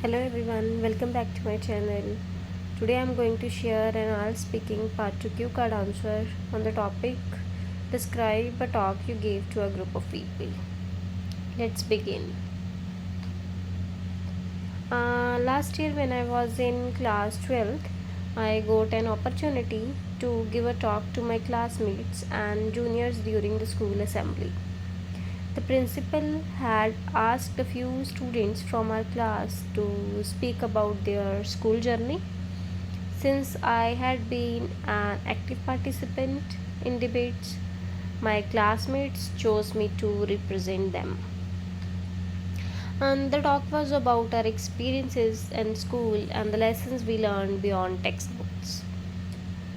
Hello everyone, welcome back to my channel. Today I am going to share an IELTS speaking part 2 cue card answer on the topic describe a talk you gave to a group of people. Let's begin. Last year when I was in class 12th, I got an opportunity to give a talk to my classmates and juniors during the school assembly. The principal had asked a few students from our class to speak about their school journey. Since I had been an active participant in debates, my classmates chose me to represent them. And the talk was about our experiences in school and the lessons we learned beyond textbooks.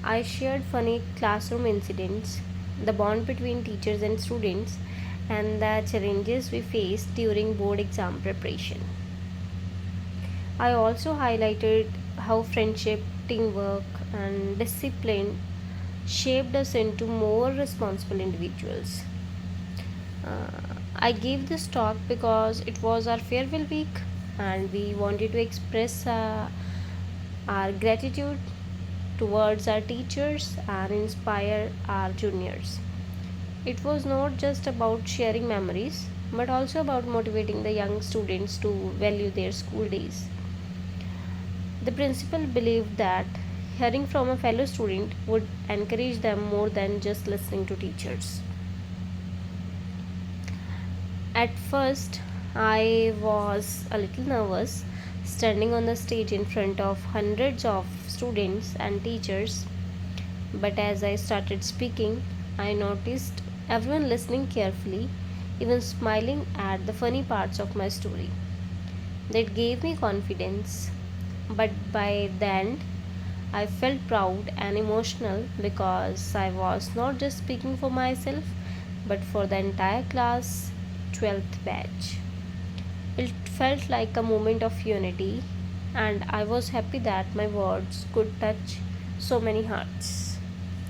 I shared funny classroom incidents, the bond between teachers and students, and the challenges we faced during board exam preparation. I also highlighted how friendship, teamwork, and discipline shaped us into more responsible individuals. I gave this talk because it was our farewell week and we wanted to express our gratitude towards our teachers and inspire our juniors. It was not just about sharing memories but also about motivating the young students to value their school days. The principal believed that hearing from a fellow student would encourage them more than just listening to teachers. At first, I was a little nervous standing on the stage in front of hundreds of students and teachers, but as I started speaking, I noticed everyone listening carefully, even smiling at the funny parts of my story. That gave me confidence, but by the end, I felt proud and emotional because I was not just speaking for myself but for the entire class 12th batch. It felt like a moment of unity, and I was happy that my words could touch so many hearts.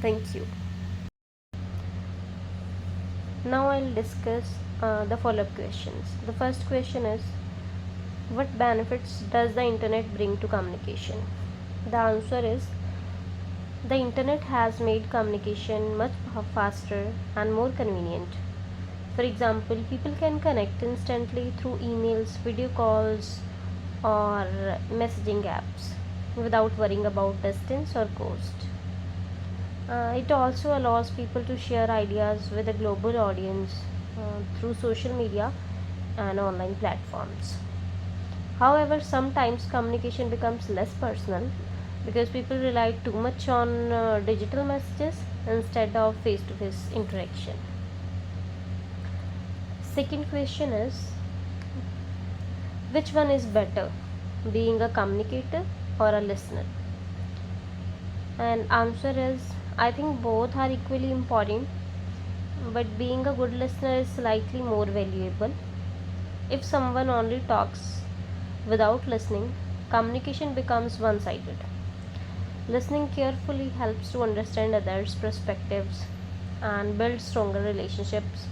Thank you. Now I'll discuss the follow up questions. The first question is, what benefits does the internet bring to communication? The answer is, the internet has made communication much faster and more convenient. For example, people can connect instantly through emails, video calls, or messaging apps without worrying about distance or cost. It also allows people to share ideas with a global audience through social media and online platforms. However, sometimes communication becomes less personal because people rely too much on digital messages instead of face to face interaction. Second question is, which one is better, being a communicator or a listener? And answer is, I think both are equally important, but being a good listener is slightly more valuable. If someone only talks without listening, communication becomes one sided. Listening carefully helps to understand others' perspectives and build stronger relationships.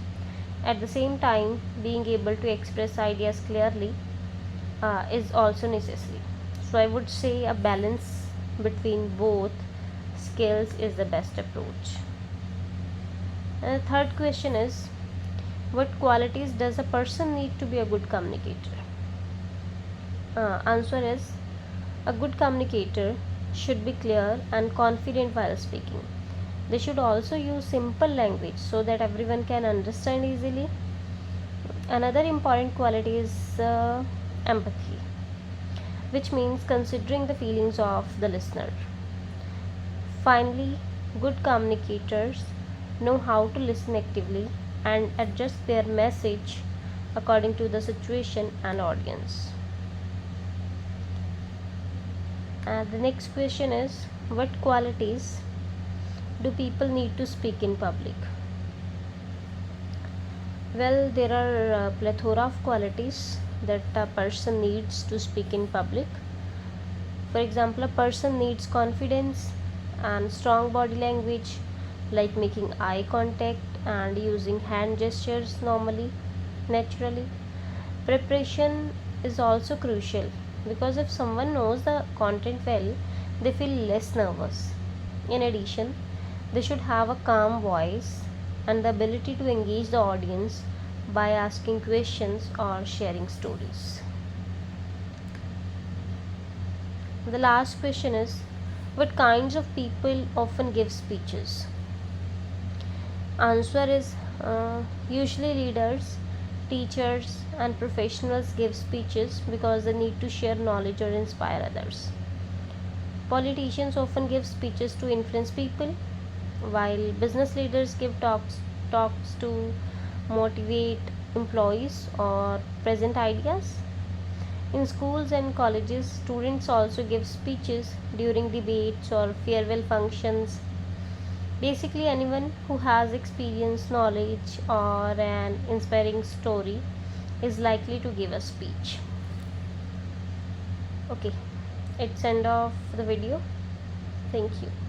At the same time, being able to express ideas clearly is also necessary. So, I would say a balance between both skills is the best approach. And the third question is, what qualities does a person need to be a good communicator? Answer is, a good communicator should be clear and confident while speaking. They should also use simple language so that everyone can understand easily. Another important quality is empathy, which means considering the feelings of the listener. Finally, good communicators know how to listen actively and adjust their message according to the situation and audience. And the next question is, what qualities do people need to speak in public? Well, there are a plethora of qualities that a person needs to speak in public. For example, a person needs confidence and strong body language, like making eye contact and using hand gestures naturally. Preparation is also crucial, because if someone knows the content well, they feel less nervous. In addition, they should have a calm voice and the ability to engage the audience by asking questions or sharing stories. The last question is, what kinds of people often give speeches? Answer is usually leaders, teachers, and professionals give speeches because they need to share knowledge or inspire others. Politicians often give speeches to influence people, while business leaders give talks to motivate employees or present ideas. In schools and colleges, students also give speeches during debates or farewell functions. Basically, anyone who has experience, knowledge, or an inspiring story is likely to give a speech. Okay, it's end of the video. Thank you.